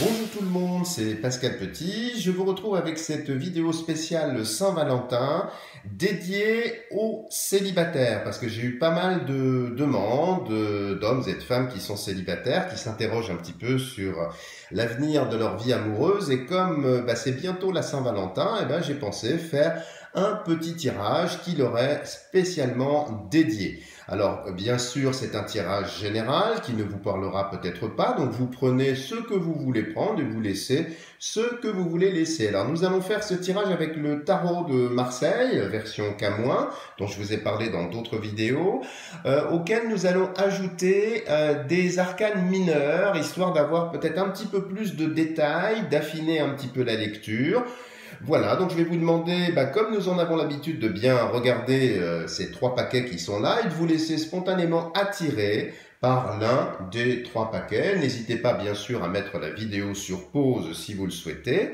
Bonjour tout le monde, c'est Pascal Petit. Je vous retrouve avec cette vidéo spéciale Saint-Valentin dédiée aux célibataires parce que j'ai eu pas mal de demandes d'hommes et de femmes qui sont célibataires, qui s'interrogent un petit peu sur l'avenir de leur vie amoureuse et comme c'est bientôt la Saint-Valentin, j'ai pensé faire un petit tirage qui leur est spécialement dédié. Alors, bien sûr, c'est un tirage général qui ne vous parlera peut-être pas, donc vous prenez ce que vous voulez prendre et vous laissez ce que vous voulez laisser. Alors, nous allons faire ce tirage avec le tarot de Marseille, version K-, dont je vous ai parlé dans d'autres vidéos, auquel nous allons ajouter des arcanes mineurs, histoire d'avoir peut-être un petit peu plus de détails, d'affiner un petit peu la lecture. Voilà, donc je vais vous demander, comme nous en avons l'habitude de bien regarder ces trois paquets qui sont là, et de vous laisser spontanément attirer par l'un des trois paquets. N'hésitez pas bien sûr à mettre la vidéo sur pause si vous le souhaitez.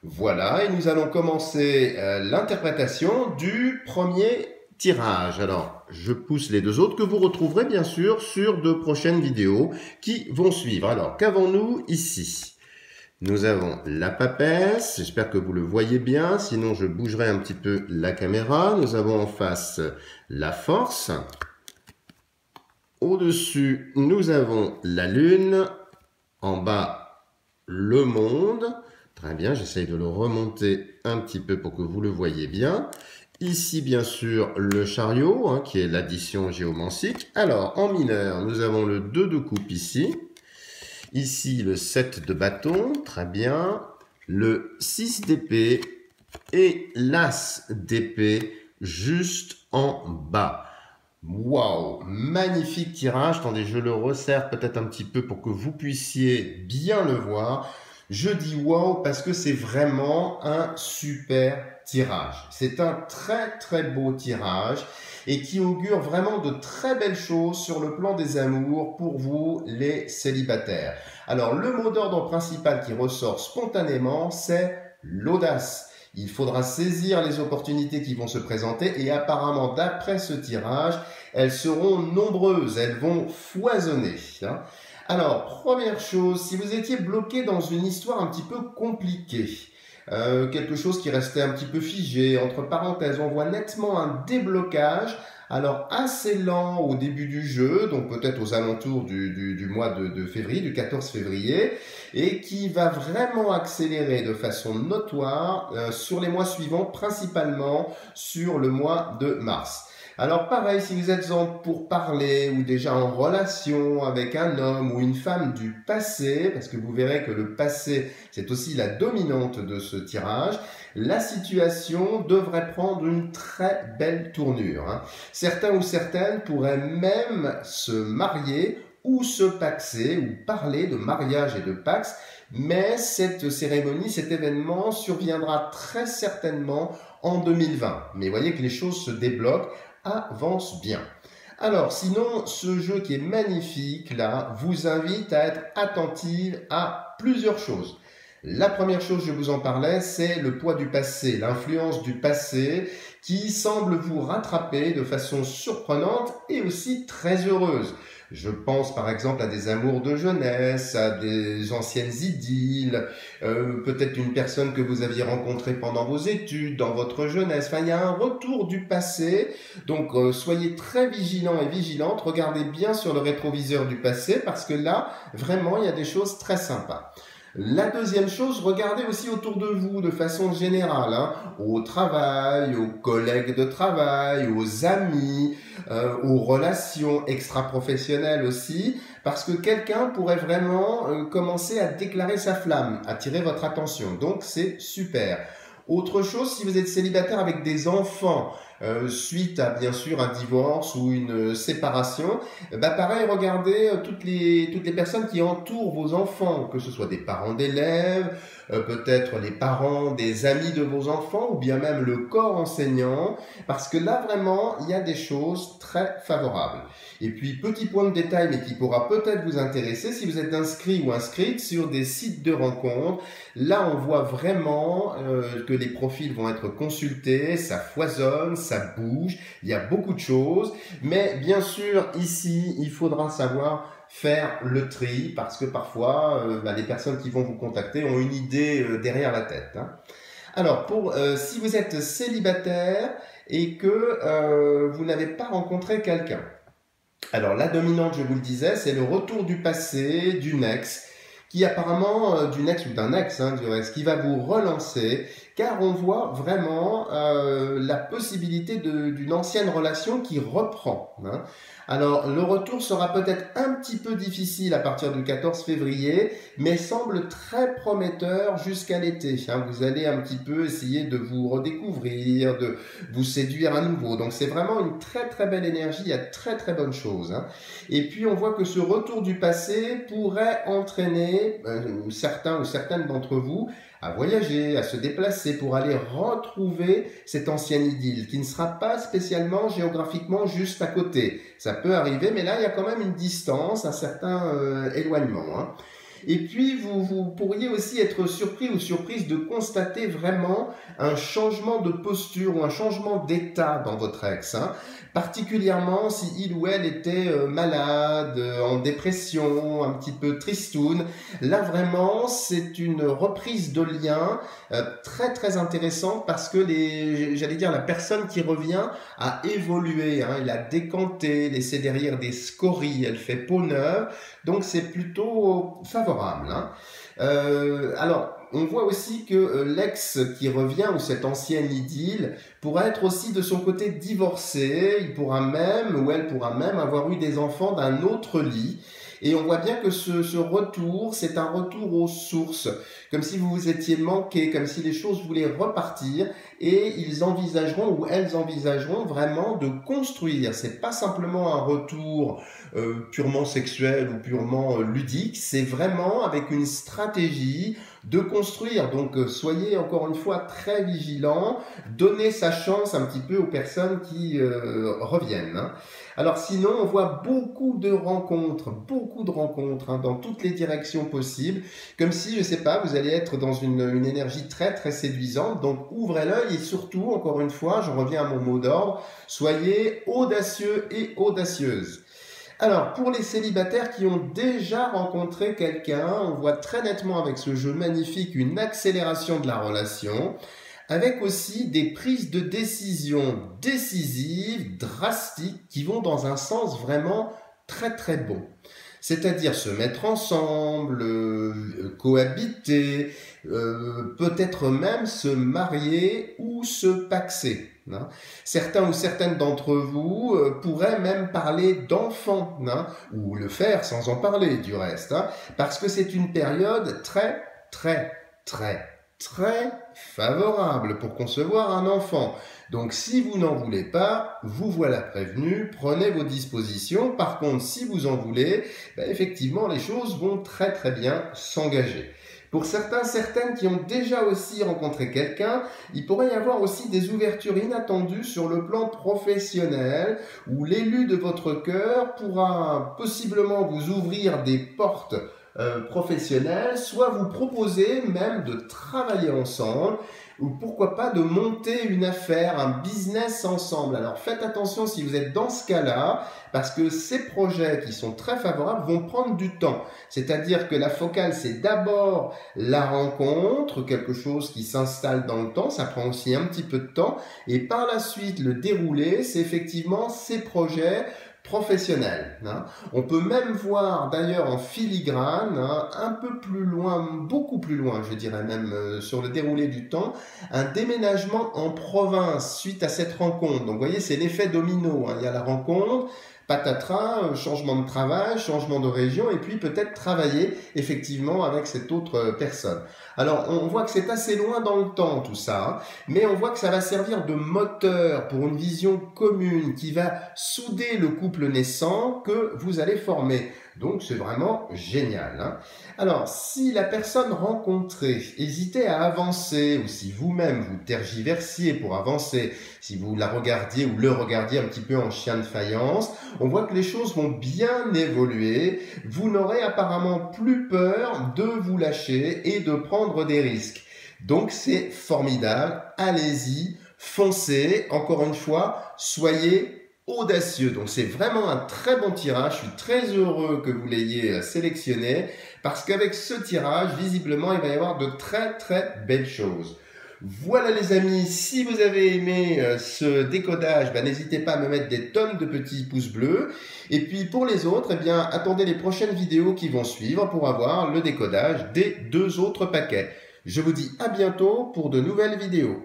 Voilà, et nous allons commencer l'interprétation du premier tirage. Alors, je pousse les deux autres que vous retrouverez bien sûr sur de prochaines vidéos qui vont suivre. Alors, qu'avons-nous ici ? Nous avons la papesse, j'espère que vous le voyez bien, sinon je bougerai un petit peu la caméra. Nous avons en face la force. Au-dessus, nous avons la lune. En bas, le monde. Très bien, j'essaye de le remonter un petit peu pour que vous le voyez bien. Ici, bien sûr, le chariot, qui est l'addition géomancique. Alors, en mineur, nous avons le 2 de coupe ici. Ici, le 7 de bâton, très bien. Le 6 d'épée et l'as d'épée juste en bas. Waouh, magnifique tirage. Attendez, je le resserre peut-être un petit peu pour que vous puissiez bien le voir. Je dis waouh parce que c'est vraiment un super tirage. C'est un très très beau tirage et qui augure vraiment de très belles choses sur le plan des amours pour vous les célibataires. Alors le mot d'ordre principal qui ressort spontanément, c'est l'audace. Il faudra saisir les opportunités qui vont se présenter et apparemment d'après ce tirage, elles seront nombreuses, elles vont foisonner. Alors, première chose, si vous étiez bloqué dans une histoire un petit peu compliquée, quelque chose qui restait un petit peu figé, entre parenthèses, on voit nettement un déblocage, alors assez lent au début du jeu, donc peut-être aux alentours du mois de février, du 14 février, et qui va vraiment accélérer de façon notoire sur les mois suivants, principalement sur le mois de mars. Alors pareil, si vous êtes en pourparlers ou déjà en relation avec un homme ou une femme du passé, parce que vous verrez que le passé, c'est aussi la dominante de ce tirage, la situation devrait prendre une très belle tournure. Certains ou certaines pourraient même se marier ou se paxer ou parler de mariage et de pax, mais cette cérémonie, cet événement surviendra très certainement en 2020. Mais voyez que les choses se débloquent, avance bien. Alors, sinon, ce jeu qui est magnifique, là, vous invite à être attentive à plusieurs choses. La première chose, je vous en parlais, c'est le poids du passé, l'influence du passé qui semble vous rattraper de façon surprenante et aussi très heureuse. Je pense par exemple à des amours de jeunesse, à des anciennes idylles, peut-être une personne que vous aviez rencontrée pendant vos études, dans votre jeunesse. Enfin, il y a un retour du passé, donc soyez très vigilants et vigilantes, regardez bien sur le rétroviseur du passé parce que là, vraiment, il y a des choses très sympas. La deuxième chose, regardez aussi autour de vous de façon générale, au travail, aux collègues de travail, aux amis, aux relations extra-professionnelles aussi, parce que quelqu'un pourrait vraiment commencer à déclarer sa flamme, attirer votre attention. Donc c'est super. Autre chose, si vous êtes célibataire avec des enfants, suite à bien sûr un divorce ou une séparation, pareil, regardez toutes les personnes qui entourent vos enfants, que ce soit des parents d'élèves, peut-être les parents des amis de vos enfants ou bien même le corps enseignant, parce que là vraiment il y a des choses très favorables. Et puis petit point de détail mais qui pourra peut-être vous intéresser, si vous êtes inscrit ou inscrite sur des sites de rencontres, là on voit vraiment que les profils vont être consultés, ça foisonne, ça bouge, il y a beaucoup de choses, mais bien sûr ici il faudra savoir faire le tri parce que parfois, les personnes qui vont vous contacter ont une idée derrière la tête. Hein. Alors, si vous êtes célibataire et que vous n'avez pas rencontré quelqu'un, alors la dominante, je vous le disais, c'est le retour du passé, d'une ex, qui apparemment, d'une ex ou d'un ex, hein, du reste, qui va vous relancer, car on voit vraiment la possibilité d'une ancienne relation qui reprend. Hein. Alors, le retour sera peut-être un petit peu difficile à partir du 14 février, mais semble très prometteur jusqu'à l'été. Hein. Vous allez un petit peu essayer de vous redécouvrir, de vous séduire à nouveau. Donc, c'est vraiment une très très belle énergie, il y a très très bonnes choses. Hein. Et puis, on voit que ce retour du passé pourrait entraîner certains ou certaines d'entre vous à voyager, à se déplacer pour aller retrouver cette ancienne idylle qui ne sera pas spécialement géographiquement juste à côté. Ça peut arriver, mais là, il y a quand même une distance, un certain éloignement. Hein. Et puis, vous pourriez aussi être surpris ou surprise de constater vraiment un changement de posture ou un changement d'état dans votre ex. Hein. Particulièrement si il ou elle était malade, en dépression, un petit peu tristoun. Là, vraiment, c'est une reprise de lien très, très intéressante parce que la personne qui revient a évolué. Hein. Elle a décanté, laissé derrière des scories, elle fait peau neuve. Donc, c'est plutôt favorable. Hein. Alors, on voit aussi que l'ex qui revient ou cette ancienne idylle pourra être aussi de son côté divorcé. Il pourra même ou elle pourra même avoir eu des enfants d'un autre lit. Et on voit bien que ce retour, c'est un retour aux sources, comme si vous vous étiez manqué, comme si les choses voulaient repartir, et ils envisageront ou elles envisageront vraiment de construire. C'est pas simplement un retour purement sexuel ou purement ludique, c'est vraiment avec une stratégie de construire. Donc soyez encore une fois très vigilants, donnez sa chance un petit peu aux personnes qui reviennent. Hein. Alors sinon, on voit beaucoup de rencontres hein, dans toutes les directions possibles, comme si, je sais pas, vous allez être dans une énergie très très séduisante. Donc ouvrez l'œil et surtout, encore une fois, je reviens à mon mot d'ordre, soyez audacieux et audacieuses. Alors, pour les célibataires qui ont déjà rencontré quelqu'un, on voit très nettement avec ce jeu magnifique une accélération de la relation, avec aussi des prises de décision décisives, drastiques, qui vont dans un sens vraiment très très bon. C'est-à-dire se mettre ensemble, cohabiter, peut-être même se marier ou se paxer. Hein. Certains ou certaines d'entre vous pourraient même parler d'enfants, hein, ou le faire sans en parler du reste, hein, parce que c'est une période très, très, très, très favorable pour concevoir un enfant. Donc si vous n'en voulez pas, vous voilà prévenu, prenez vos dispositions. Par contre, si vous en voulez, effectivement, les choses vont très très bien s'engager. Pour certains, certaines qui ont déjà aussi rencontré quelqu'un, il pourrait y avoir aussi des ouvertures inattendues sur le plan professionnel, où l'élu de votre cœur pourra possiblement vous ouvrir des portes professionnelles, soit vous proposer même de travailler ensemble, ou pourquoi pas de monter une affaire, un business ensemble. Alors faites attention si vous êtes dans ce cas-là, parce que ces projets qui sont très favorables vont prendre du temps. C'est-à-dire que la focale, c'est d'abord la rencontre, quelque chose qui s'installe dans le temps, ça prend aussi un petit peu de temps, et par la suite, le déroulé, c'est effectivement ces projets professionnel. Hein. On peut même voir d'ailleurs en filigrane, hein, un peu plus loin, beaucoup plus loin, je dirais même sur le déroulé du temps, un déménagement en province suite à cette rencontre. Donc vous voyez, c'est l'effet domino. Hein. Il y a la rencontre, patatras, changement de travail, changement de région, et puis peut-être travailler effectivement avec cette autre personne. Alors, on voit que c'est assez loin dans le temps tout ça, hein, mais on voit que ça va servir de moteur pour une vision commune qui va souder le couple naissant que vous allez former. Donc, c'est vraiment génial. Hein. Alors, si la personne rencontrée hésitait à avancer, ou si vous-même vous tergiversiez pour avancer, si vous la regardiez ou le regardiez un petit peu en chien de faïence, on voit que les choses vont bien évoluer. Vous n'aurez apparemment plus peur de vous lâcher et de prendre des risques. Donc, c'est formidable. Allez-y, foncez. Encore une fois, soyez audacieux. Donc c'est vraiment un très bon tirage. Je suis très heureux que vous l'ayez sélectionné parce qu'avec ce tirage, visiblement, il va y avoir de très très belles choses. Voilà les amis, si vous avez aimé ce décodage, n'hésitez pas à me mettre des tonnes de petits pouces bleus. Et puis pour les autres, attendez les prochaines vidéos qui vont suivre pour avoir le décodage des 2 autres paquets. Je vous dis à bientôt pour de nouvelles vidéos.